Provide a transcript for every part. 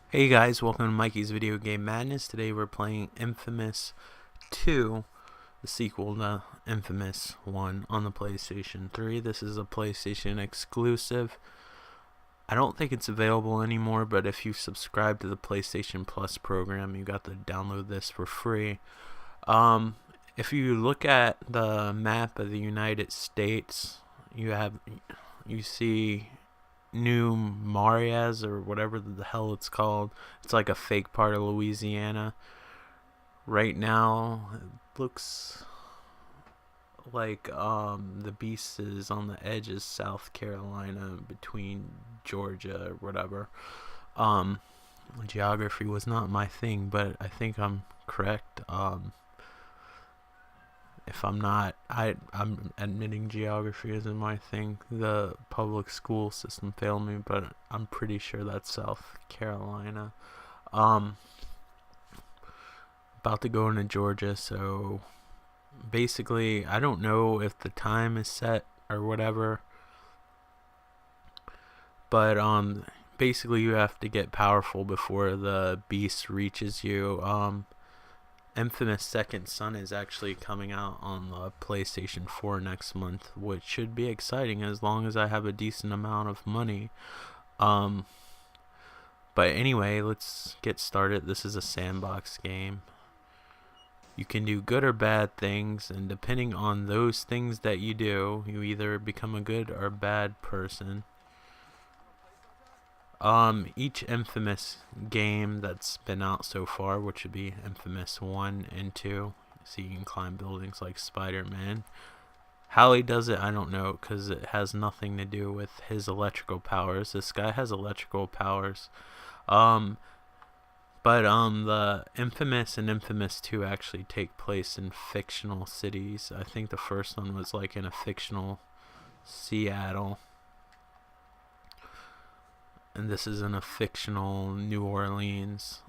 Hey guys, welcome to Mikey's Video Game Madness. Today we're playing Infamous 2, the sequel to Infamous 1 on the PlayStation 3. This is a PlayStation exclusive. I don't think it's available anymore, but if you subscribe to the PlayStation Plus program, you got to download this for free. If you look at the map of the United States, you see New Marias or whatever the hell it's called. It's like a fake part of Louisiana. Right now it looks like the beast is on the edge of South Carolina between Georgia or whatever. Geography was not my thing, but I think I'm correct. If I'm not, I'm admitting geography isn't my thing. The public school system failed me, but I'm pretty sure that's South Carolina. About to go into Georgia, so basically I don't know if the time is set or whatever, but basically you have to get powerful before the beast reaches you. Infamous Second Son is actually coming out on the PlayStation 4 next month, which should be exciting as long as I have a decent amount of money. But anyway, let's get started. This is a sandbox game. You can do good or bad things, and depending on those things that you do, you either become a good or bad person. Each Infamous game that's been out so far, which would be Infamous 1 and 2, so you can climb buildings like Spider-Man. How he does it, I don't know, because it has nothing to do with his electrical powers. This guy has electrical powers. The Infamous and Infamous 2 actually take place in fictional cities. I think the first one was like in a fictional Seattle. And this is in a fictional New Orleans.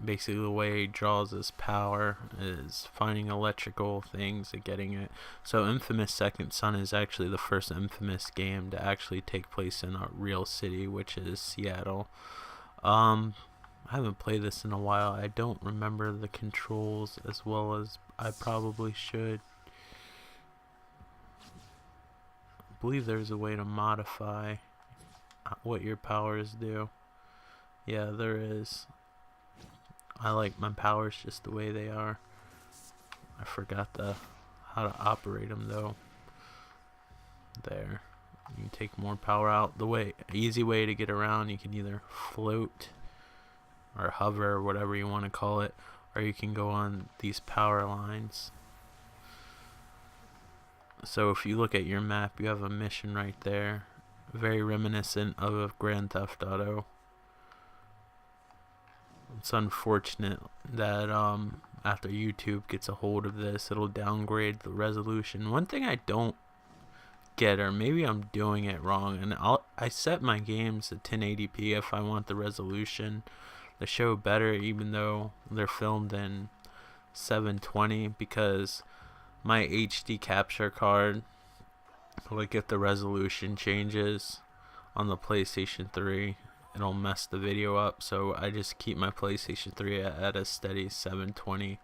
Basically the way he draws his power is finding electrical things and getting it. So Infamous Second Son is actually the first Infamous game to actually take place in a real city, which is Seattle. I haven't played this in a while. I don't remember the controls as well as I probably should. I believe there's a way to modify what your powers do. Yeah, there is. I like my powers just the way they are. I forgot how to operate them though. There, you can take more power out. Easy way to get around. You can either float or hover or whatever you want to call it, or you can go on these power lines. So if you look at your map, you have a mission right there. Very reminiscent of Grand Theft Auto. It's unfortunate that after YouTube gets a hold of this, it'll downgrade the resolution. One thing I don't get, or maybe I'm doing it wrong, and I set my games to 1080p if I want the resolution to show better, even though they're filmed in 720, because my HD capture card, like if the resolution changes on the PlayStation 3, it'll mess the video up. So I just keep my PlayStation 3 at a steady 720p.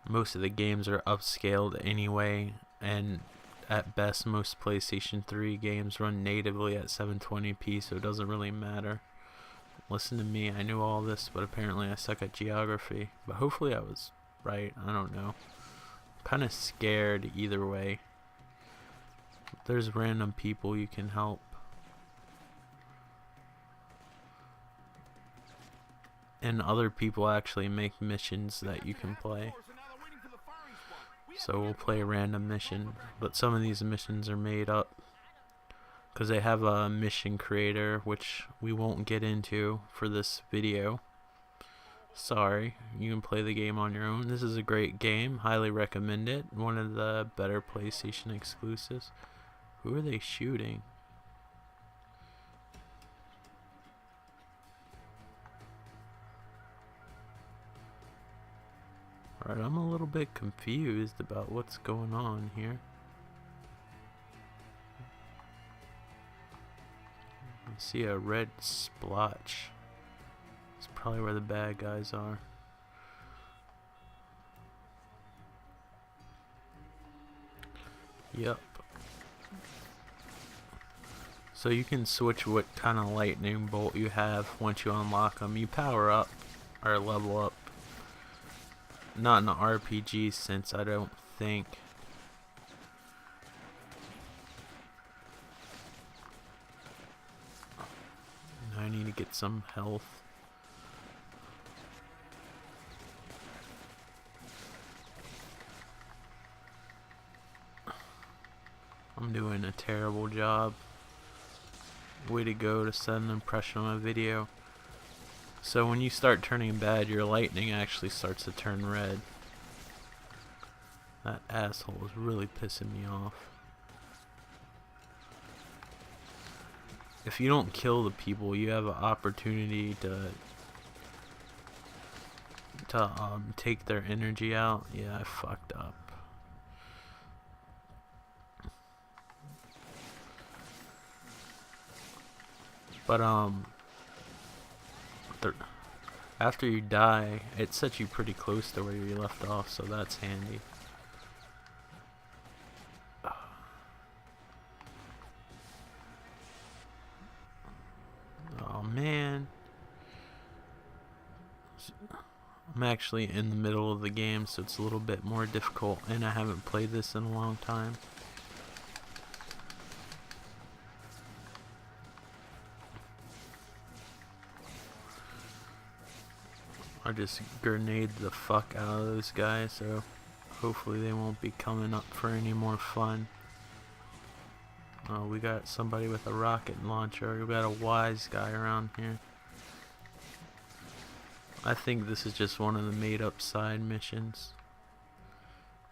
Most of the games are upscaled anyway, and at best most PlayStation 3 games run natively at 720p, so it doesn't really matter. Listen to me, I knew all this, but apparently I suck at geography. But hopefully I was right, I don't know. Kind of scared either way. There's random people you can help. And other people actually make missions that you can play. So we'll play a random mission. But some of these missions are made up, because they have a mission creator, which we won't get into for this video. Sorry, you can play the game on your own. This is a great game, highly recommend it. One of the better PlayStation exclusives. Who are they shooting? Alright, I'm a little bit confused about what's going on here. See a red splotch. It's probably where the bad guys are. Yep. So you can switch what kind of lightning bolt you have once you unlock them. You power up or level up. Not in the RPG sense, I don't think. I need to get some health. I'm doing a terrible job. Way to go to set an impression on a video. So when you start turning bad, your lightning actually starts to turn red. That asshole is really pissing me off. If you don't kill the people, you have an opportunity to take their energy out. Yeah, I fucked up. But after you die, it sets you pretty close to where you left off, so that's handy. Oh man. I'm actually in the middle of the game, so it's a little bit more difficult, and I haven't played this in a long time. I just grenade the fuck out of those guys, so hopefully they won't be coming up for any more fun. Oh, we got somebody with a rocket launcher. We got a wise guy around here. I think this is just one of the made up side missions.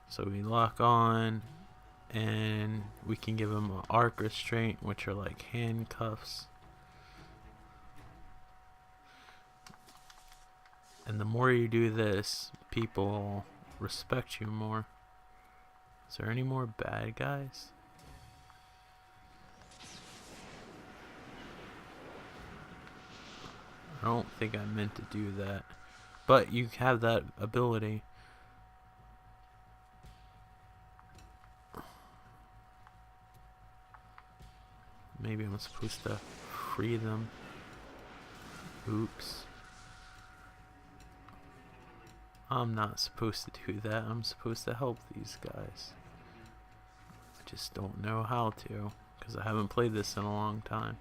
So we lock on, and we can give him an arc restraint, which are like handcuffs. And the more you do this, people respect you more. Is there any more bad guys? I don't think I meant to do that. But you have that ability. Maybe I'm supposed to free them. Oops. I'm not supposed to do that. I'm supposed to help these guys. I just don't know how to, because I haven't played this in a long time.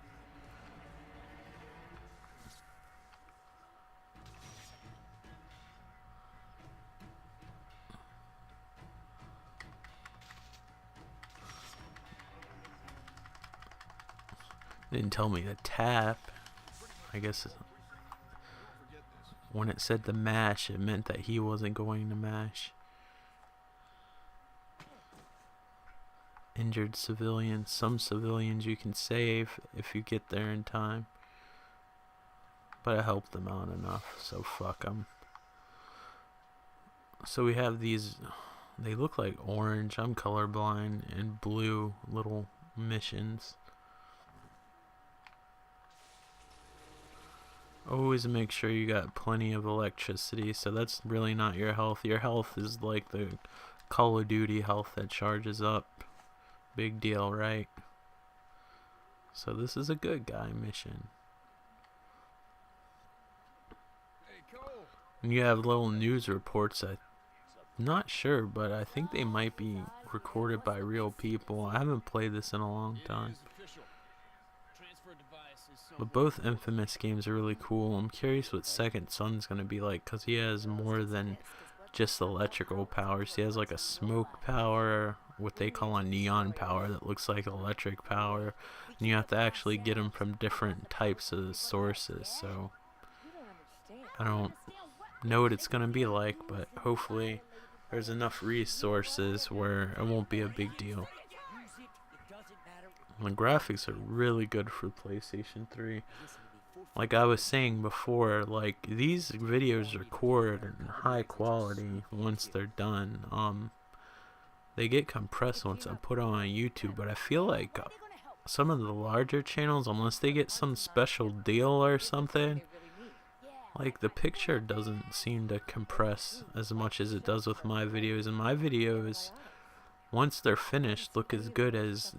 Didn't tell me to tap. I guess when it said to mash, it meant that he wasn't going to mash. Injured civilians. Some civilians you can save if you get there in time. But I helped them out enough, so fuck them. So we have these, they look like orange, I'm colorblind, and blue little missions. Always make sure you got plenty of electricity, so that's really not your health. Your health is like the Call of Duty health that charges up. Big deal, right? So this is a good guy mission. And you have little news reports. I'm not sure, but I think they might be recorded by real people. I haven't played this in a long time. But both Infamous games are really cool. I'm curious what Second Son's going to be like, because he has more than just electrical powers. He has like a smoke power, what they call a neon power that looks like electric power. And you have to actually get them from different types of sources. So I don't know what it's going to be like, but hopefully there's enough resources where it won't be a big deal. The graphics are really good for PlayStation 3. Like I was saying before, like these videos are recorded in high quality once they're done. They get compressed once I put it on YouTube, but I feel like some of the larger channels, unless they get some special deal or something, like the picture doesn't seem to compress as much as it does with my videos. And my videos, once they're finished, look as good as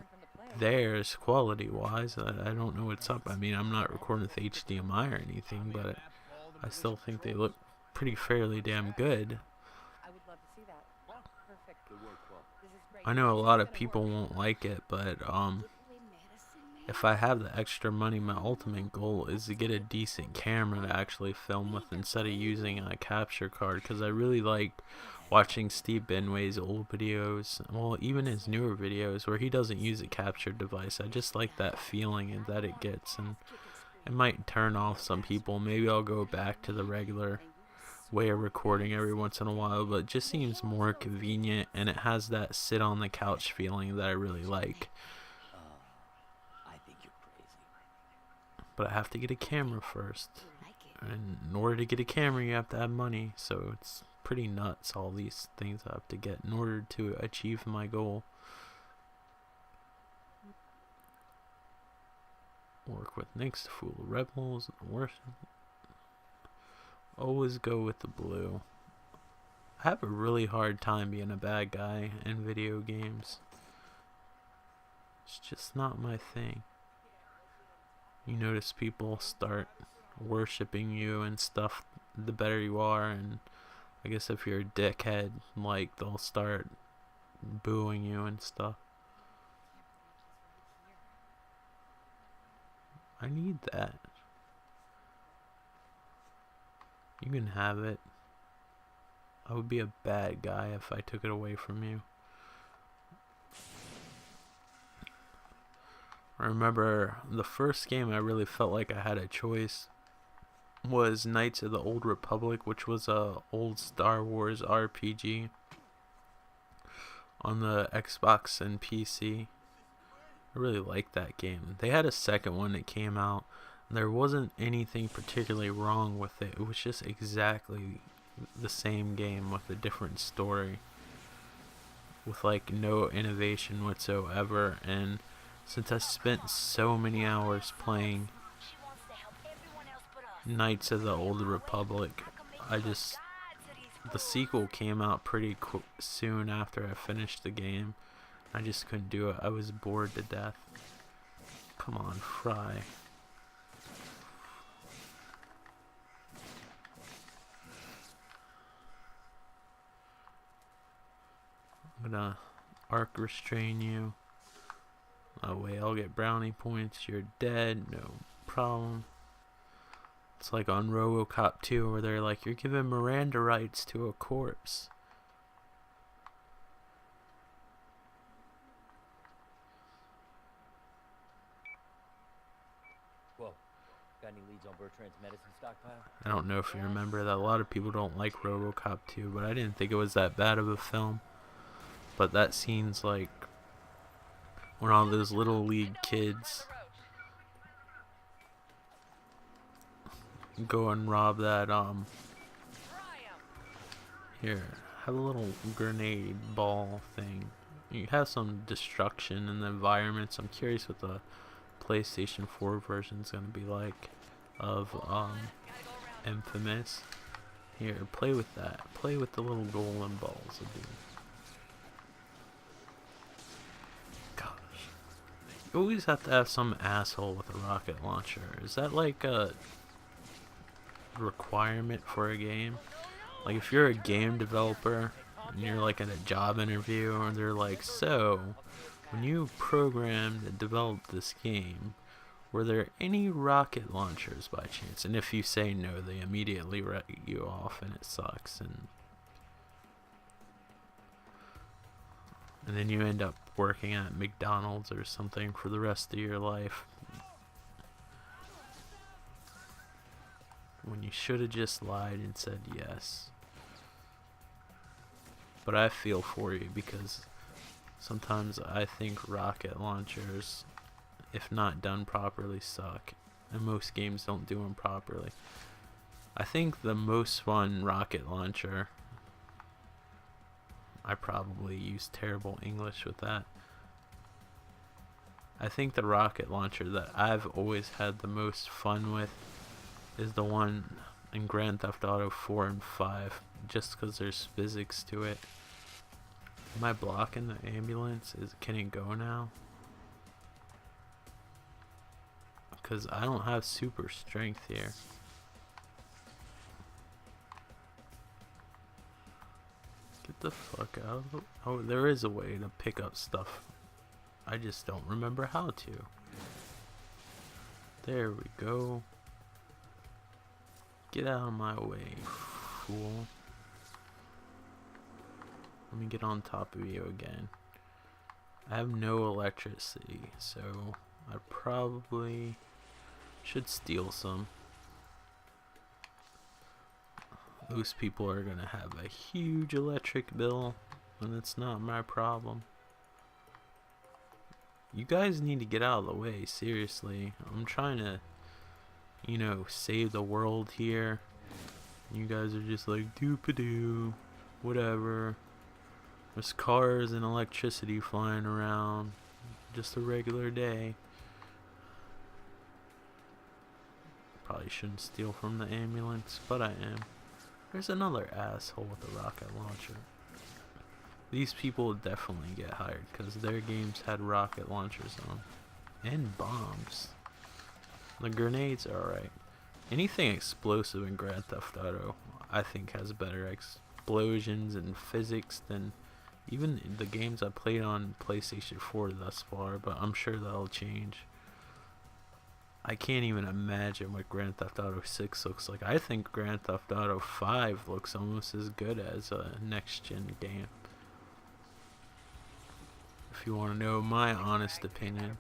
theirs quality wise. I don't know what's up. I mean, I'm not recording with HDMI or anything, but I still think they look pretty fairly damn good. I know a lot of people won't like it, but if I have the extra money, my ultimate goal is to get a decent camera to actually film with instead of using a capture card, because I really like watching Steve Benway's old videos, well, even his newer videos where he doesn't use a capture device. I just like that feeling that it gets, and it might turn off some people. Maybe I'll go back to the regular way of recording every once in a while, but it just seems more convenient, and it has that sit on the couch feeling that I really like. But I have to get a camera first, and in order to get a camera you have to have money, so it's pretty nuts, all these things I have to get in order to achieve my goal. Work with Nyx to fool rebels, always go with the blue. I have a really hard time being a bad guy in video games. It's just not my thing. You notice people start worshipping you and stuff the better you are, and I guess if you're a dickhead, like, they'll start booing you and stuff. I need that. You can have it. I would be a bad guy if I took it away from you. I remember the first game I really felt like I had a choice was Knights of the Old Republic, which was a old Star Wars RPG on the Xbox and PC. I really liked that game. They had a second one that came out, and there wasn't anything particularly wrong with it. It was just exactly the same game with a different story, with like no innovation whatsoever. And since I spent so many hours playing Knights of the Old Republic, the sequel came out pretty soon after I finished the game. I just couldn't do it. I was bored to death. Come on, Fry. I'm gonna arc restrain you. That way I'll get brownie points. You're dead, no problem. It's like on RoboCop 2 where they're like, you're giving Miranda rights to a corpse. Whoa. Got any leads on Bertrand's medicine stockpile? I don't know if you remember that a lot of people don't like RoboCop 2, but I didn't think it was that bad of a film. But that scene's like when all those little league kids go and rob that, here, have a little grenade ball thing. You have some destruction in the environments. I'm curious what the PlayStation 4 version is going to be like of, Infamous. Here, play with that. Play with the little golden balls of doom. You always have to have some asshole with a rocket launcher. Is that like a requirement for a game? Like if you're a game developer and you're like in a job interview and they're like, so when you programmed and developed this game, were there any rocket launchers by chance? And if you say no, they immediately write you off and it sucks, and then you end up working at McDonald's or something for the rest of your life, when you should have just lied and said yes. But I feel for you, because sometimes I think rocket launchers, if not done properly, suck, and most games don't do them properly. I think the most fun rocket launcher, I probably use terrible English with that. I think the rocket launcher that I've always had the most fun with is the one in Grand Theft Auto 4 and 5, just because there's physics to it. Am I blocking the ambulance? Can it go now? Because I don't have super strength here. Get the fuck out of the... Oh, there is a way to pick up stuff. I just don't remember how to. There we go. Get out of my way, fool. Let me get on top of you again. I have no electricity, so I probably should steal some. Those people are gonna have a huge electric bill, and it's not my problem. You guys need to get out of the way, seriously. I'm trying to, you know, save the world here. You guys are just like, doop-a-doo, whatever. There's cars and electricity flying around. Just a regular day. Probably shouldn't steal from the ambulance, but I am. There's another asshole with a rocket launcher. These people would definitely get hired because their games had rocket launchers on. And bombs. The grenades are alright. Anything explosive in Grand Theft Auto, I think, has better explosions and physics than even the games I played on PlayStation 4 thus far, but I'm sure that'll change. I can't even imagine what Grand Theft Auto 6 looks like. I think Grand Theft Auto 5 looks almost as good as a next-gen game. If you want to know my honest opinion.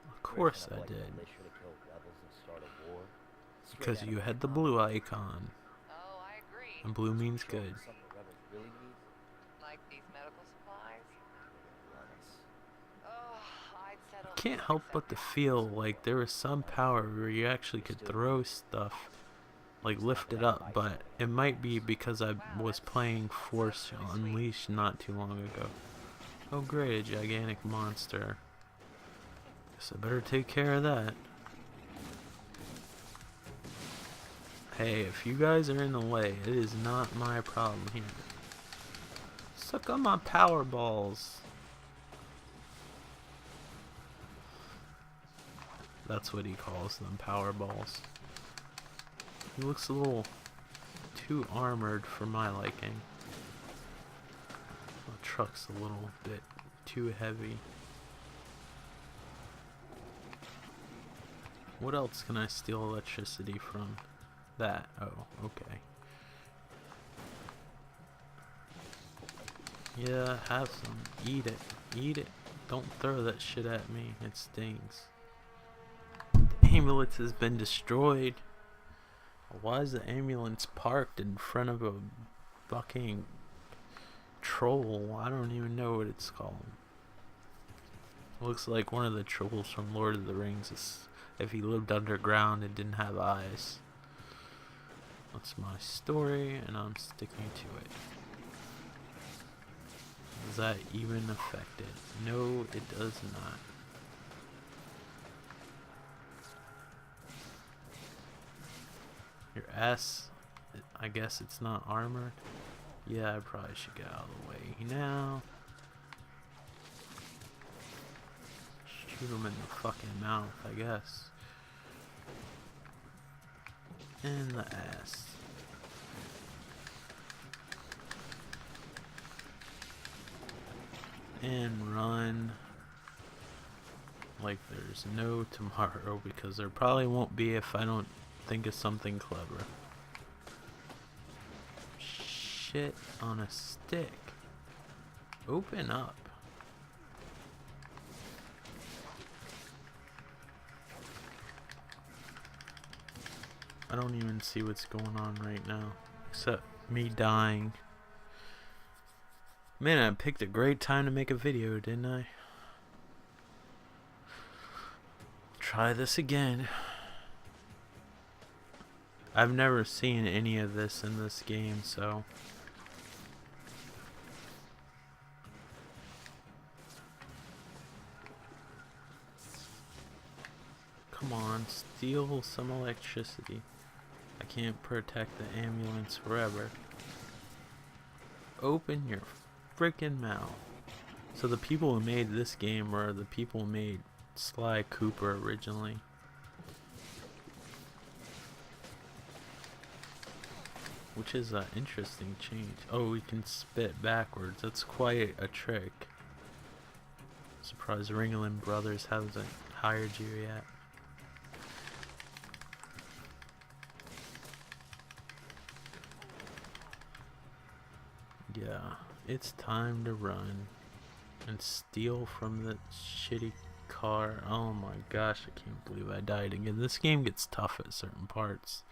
Of course I did. Because you had the blue icon. And blue means good. I can't help but to feel like there was some power where you actually could throw stuff, like lift it up, but it might be because I was playing Force Unleashed not too long ago. Oh great, a gigantic monster. Guess I better take care of that. Hey, if you guys are in the way, it is not my problem here. Suck on my power balls. That's what he calls them, power balls. He looks a little too armored for my liking. The truck's a little bit too heavy. What else can I steal electricity from? That. Oh, okay. Yeah, have some. Eat it. Eat it. Don't throw that shit at me. It stings. The ambulance has been destroyed. Why is the ambulance parked in front of a fucking troll? I don't even know what it's called. Looks like one of the trolls from Lord of the Rings. If he lived underground and didn't have eyes. That's my story, and I'm sticking to it. Does that even affect it? No, it does not. Your ass, I guess it's not armored. Yeah, I probably should get out of the way now. Shoot him in the fucking mouth, I guess. In the ass. And run like there's no tomorrow, because there probably won't be if I don't think of something clever. Shit on a stick. Open up. I don't even see what's going on right now, except me dying. Man, I picked a great time to make a video, didn't I? Try this again. I've never seen any of this in this game, so Come on, steal some electricity. I can't protect the ambulance forever. Open your freaking mouth. So the people who made this game were the people who made Sly Cooper originally. Which is an interesting change. Oh, we can spit backwards. That's quite a trick. Surprised Ringling Brothers hasn't hired you yet. Yeah, it's time to run and steal from the shitty car. Oh my gosh, I can't believe I died again. This game gets tough at certain parts.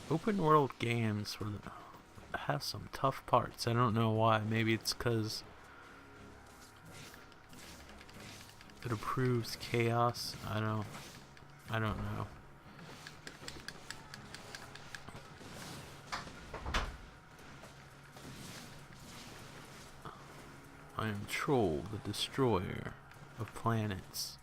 Open world games have some tough parts. I don't know why. Maybe it's because it approves chaos. I don't know. I am Troll, the destroyer of planets.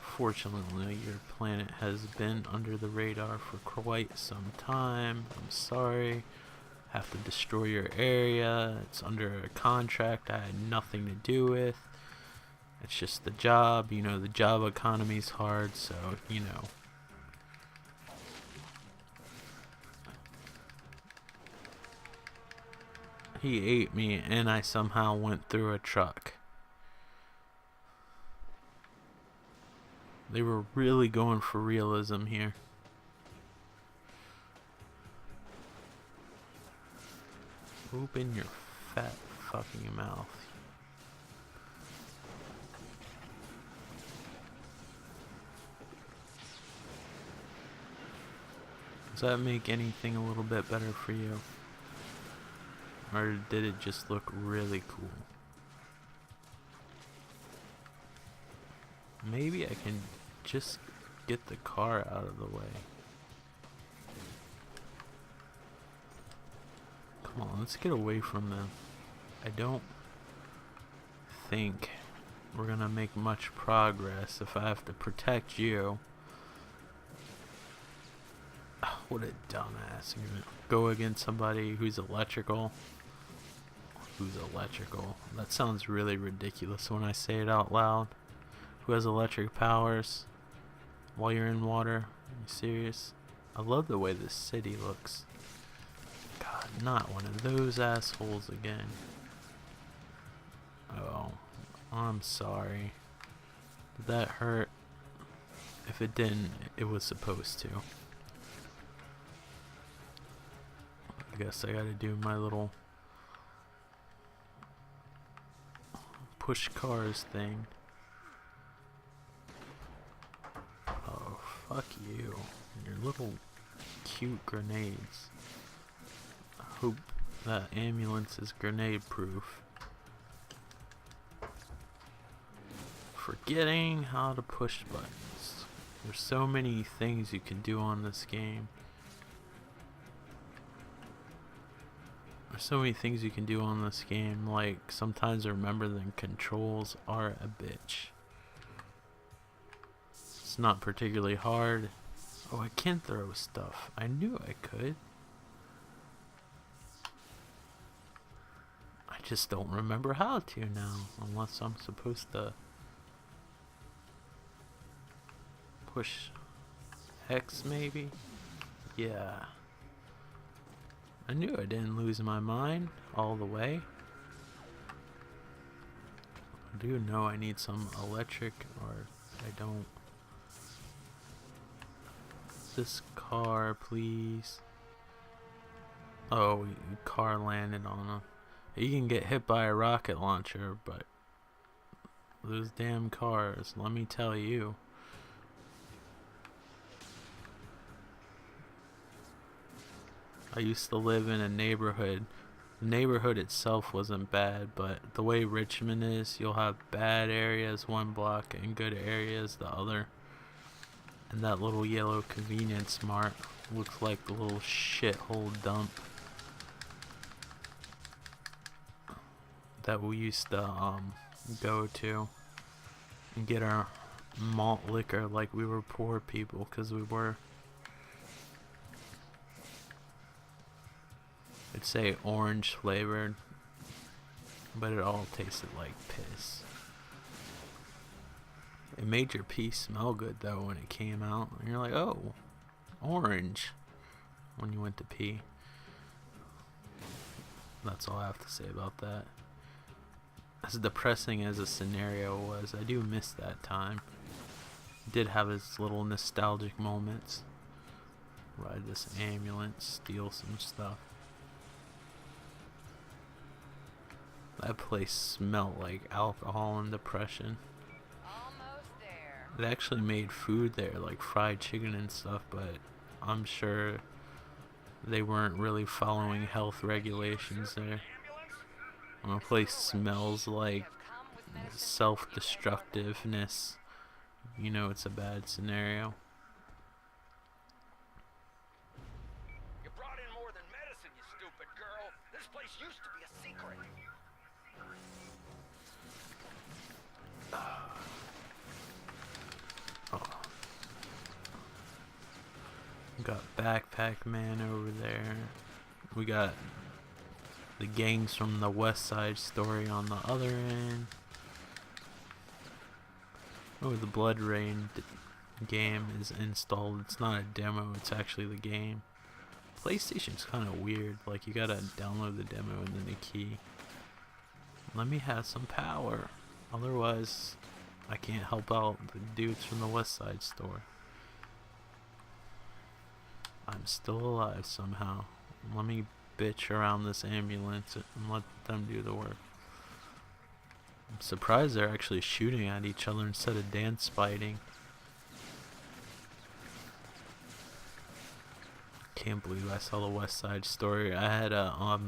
Fortunately, your planet has been under the radar for quite some time. I'm sorry. Have to destroy your area. It's under a contract I had nothing to do with. It's just the job. You know, the job economy's hard, so, you know. He ate me, and I somehow went through a truck. They were really going for realism here. Open your fat fucking mouth. Does that make anything a little bit better for you? Or did it just look really cool? Maybe I can just get the car out of the way. Come on, let's get away from them. I don't think we're gonna make much progress if I have to protect you. What a dumbass. You're gonna go against somebody who's electrical. That sounds really ridiculous when I say it out loud. Who has electric powers while you're in water? Are you serious? I love the way this city looks. God, not one of those assholes again. Oh, I'm sorry. Did that hurt? If it didn't, it was supposed to. I guess I gotta do my little push cars thing. Oh, fuck you. Your little cute grenades. I hope that ambulance is grenade proof. Forgetting how to push buttons. There's so many things you can do on this game. Like sometimes remember the controls are a bitch. It's not particularly hard. Oh, I can throw stuff. I knew I could. I just don't remember how to now, unless I'm supposed to push X maybe? Yeah. I knew I didn't lose my mind all the way. I do know I need some electric, or I don't. This car, please. Oh, car landed on him. You can get hit by a rocket launcher, but those damn cars, let me tell you. I used to live in a neighborhood. The neighborhood itself wasn't bad, but the way Richmond is, you'll have bad areas one block and good areas the other. And that little yellow convenience mart looks like a little shithole dump that we used to go to. and get our malt liquor like we were poor people, because we were. It'd say orange flavored, but it all tasted like piss. It made your pee smell good though when it came out, and you're like, oh, orange, when you went to pee. That's all I have to say about that. As depressing as the scenario was, I do miss that time. It did have its little nostalgic moments. Ride this ambulance, steal some stuff. That place smelled like alcohol and depression. Almost there. They actually made food there, like fried chicken and stuff, but I'm sure they weren't really following health regulations there. When a place smells like self-destructiveness, you know it's a bad scenario. You brought in more than medicine, you stupid girl. This place used to be a secret. Oh. We got Backpack Man over there. We got the gangs from the West Side Story on the other end. Oh, the Blood Rain game is installed. It's not a demo, it's actually the game. PlayStation's kind of weird. Like, you gotta download the demo and then a key. Let me have some power. Otherwise, I can't help out the dudes from the West Side Store. I'm still alive somehow. Let me bitch around this ambulance and let them do the work. I'm surprised they're actually shooting at each other instead of dance fighting. Can't believe I saw the West Side Story. I had a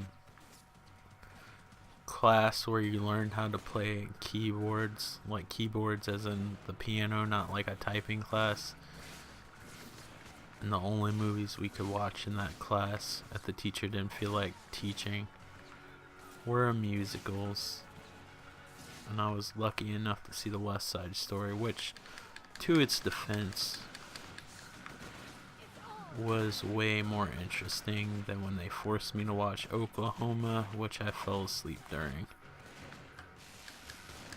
class where you learned how to play keyboards, like keyboards as in the piano, not like a typing class. And the only movies we could watch in that class, if the teacher didn't feel like teaching, were musicals. And I was lucky enough to see the West Side Story, which, to its defense, was way more interesting than when they forced me to watch Oklahoma, which I fell asleep during.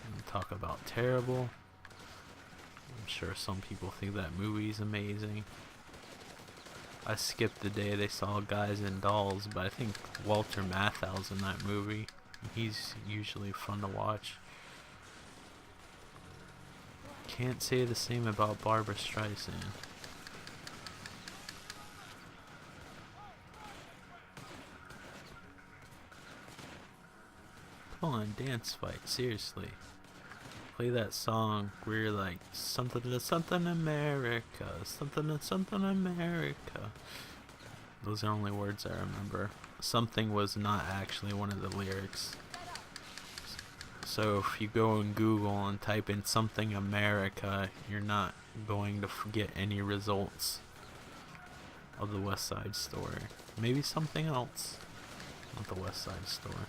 And talk about terrible. I'm sure some people think that movie's amazing. I skipped the day they saw Guys and Dolls, but I think Walter Matthau's in that movie. He's usually fun to watch. Can't say the same about Barbra Streisand. Come on, dance fight, seriously. Play that song where you're like, something to something America, something to something America. Those are the only words I remember. Something was not actually one of the lyrics. So if you go in Google and type in something America, you're not going to get any results of the West Side Story. Maybe something else. Not the West Side Story.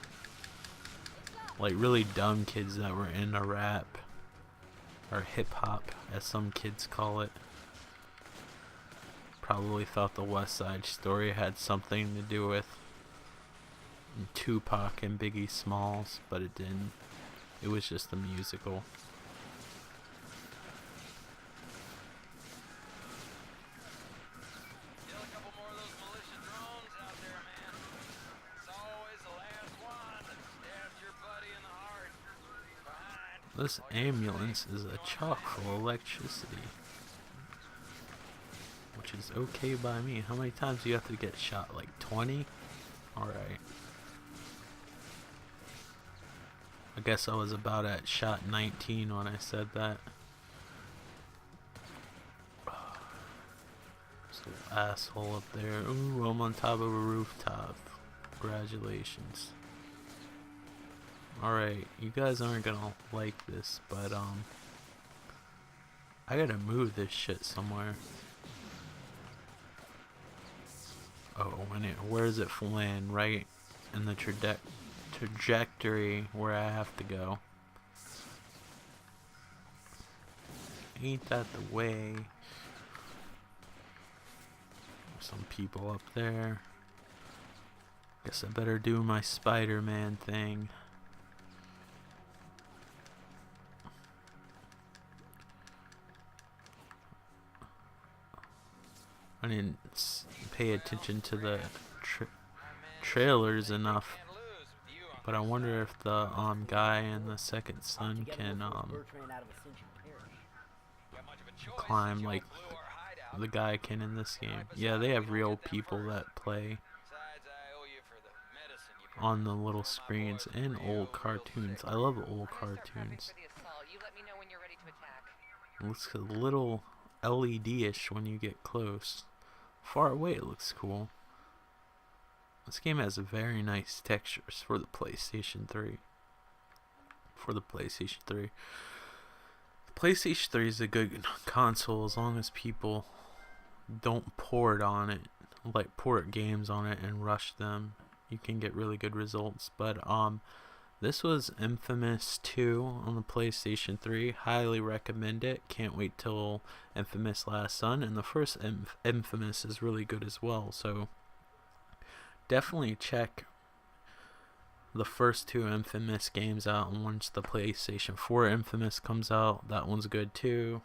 Like really dumb kids that were into rap or hip hop, as some kids call it, probably thought the West Side Story had something to do with Tupac and Biggie Smalls, but it didn't. It was just a musical. Still a couple more of those militia drones out there, man. It's always the last one that stabs your buddy in the heart. Behind. This ambulance is a chock full of electricity, which is okay by me. How many times do you have to get shot? Like 20? Alright. I guess I was about at shot 19 when I said that. Some asshole up there. Ooh, I'm on top of a rooftop. Congratulations. Alright, you guys aren't gonna like this, but I gotta move this shit somewhere. Oh, where does it land? Right in the trajectory where I have to go. ain't that the way? Some people up there. Guess I better do my Spider-Man thing. I didn't pay attention to the trailers enough, but I wonder if the guy and the second son can climb like the guy can in this game. Yeah, they have real people that play on the little screens and old cartoons. I love old cartoons. It looks a little LED-ish when you get close. Far away it looks cool. This game has very nice textures for the PlayStation 3. The PlayStation 3 is a good console as long as people don't port on it, like port games on it and rush them. You can get really good results. But this was Infamous 2 on the PlayStation 3. Highly recommend it. Can't wait till Infamous Last Son. And the first Infamous is really good as well. So definitely check the first 2 Infamous games out. And once the PlayStation 4 Infamous comes out, that one's good too,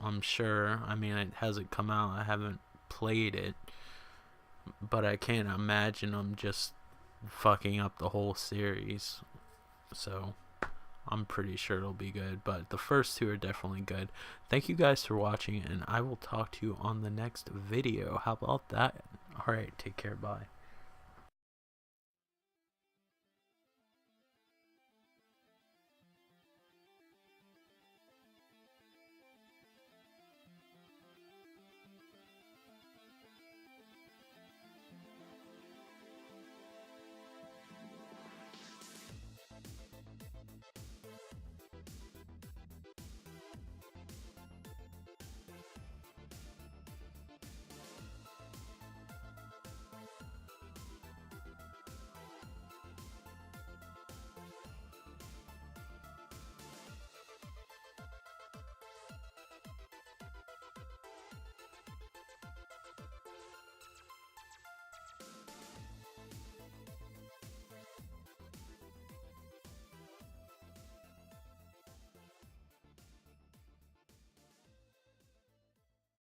I'm sure. I mean, it hasn't come out. I haven't played it. But I can't imagine them just fucking up the whole series. So I'm pretty sure it'll be good, but the first 2 are definitely good. Thank you guys for watching, and I will talk to you on the next video. How about that? Alright, take care, bye.